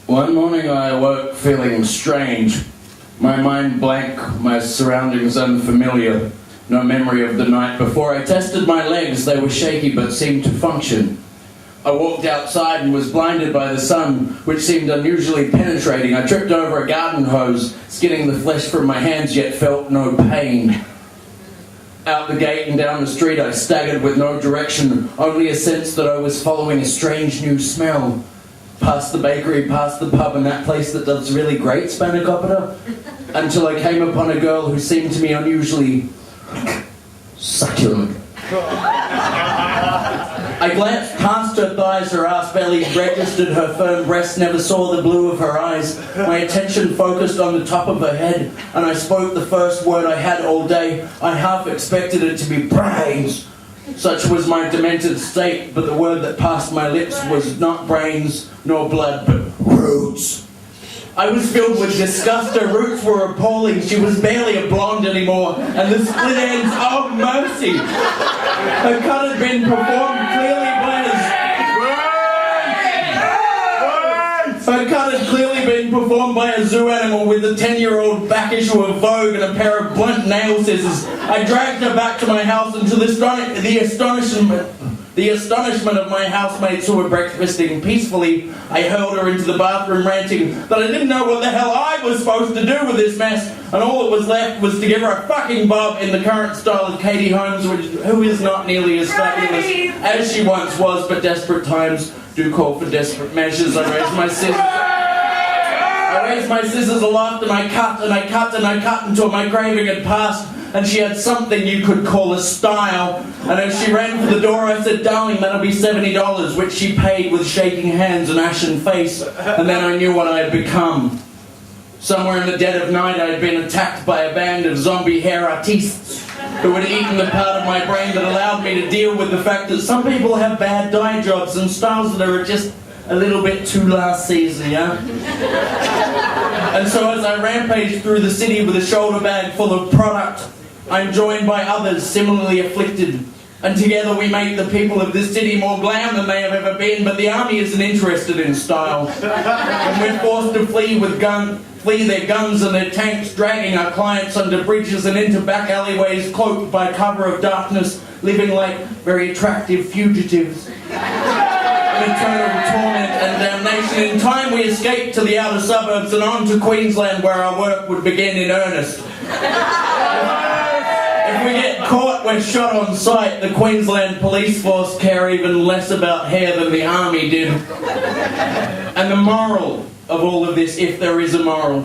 One morning I awoke feeling strange. My mind blank, my surroundings unfamiliar. No memory of the night before. I tested my legs, they were shaky but seemed to function. I walked outside and was blinded by the sun, which seemed unusually penetrating. I tripped over a garden hose, skinning the flesh from my hands, yet felt no pain. Out the gate and down the street I staggered with no direction, only a sense that I was following a strange new smell. Past the bakery, past the pub and that place that does really great spanakopita, until I came upon a girl who seemed to me unusually succulent. I glanced past her thighs, her ass belly, registered her firm breasts, never saw the blue of her eyes. My attention focused on the top of her head, and I spoke the first word I had all day. I half expected it to be brains. Such was my demented state, but the word that passed my lips was not brains nor blood, but roots. I was filled with disgust. Her roots were appalling. She was barely a blonde anymore, and the split ends, oh mercy! Her cut had been performed clearly by a zoo animal with a 10-year-old back issue of Vogue and a pair of blunt nail scissors. I dragged her back to my house, and to the astonishment of my housemates who were breakfasting peacefully, I hurled her into the bathroom ranting that I didn't know what the hell I was supposed to do with this mess, and all that was left was to give her a fucking bob in the current style of Katie Holmes, who is not nearly as fabulous as she once was, but desperate times do call for desperate measures. I raised my scissors aloft, and I cut until my craving had passed, and she had something you could call a style. And as she ran for the door, I said, "Darling, that'll be $70, which she paid with shaking hands and ashen face. And then I knew what I had become. Somewhere in the dead of night, I had been attacked by a band of zombie hair artistes who had eaten the part of my brain that allowed me to deal with the fact that some people have bad dye jobs and styles that are just a little bit too last season, yeah?" And so as I rampaged through the city with a shoulder bag full of product, I'm joined by others similarly afflicted, and together we make the people of this city more glam than they have ever been. But the army isn't interested in style, and we're forced to flee their guns and their tanks, dragging our clients under bridges and into back alleyways, cloaked by cover of darkness, living like very attractive fugitives. Eternal torment and damnation. In time we escaped to the outer suburbs and on to Queensland, where our work would begin in earnest. If we get caught, we're shot on sight. The Queensland police force care even less about hair than the army did. And the moral of all of this, if there is a moral,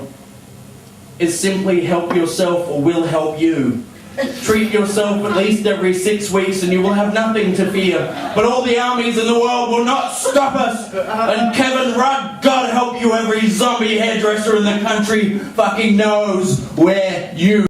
is simply help yourself or we'll help you. Treat yourself at least every 6 weeks and you will have nothing to fear. But all the armies in the world will not stop us. And Kevin Rudd, God help you, every zombie hairdresser in the country fucking knows where you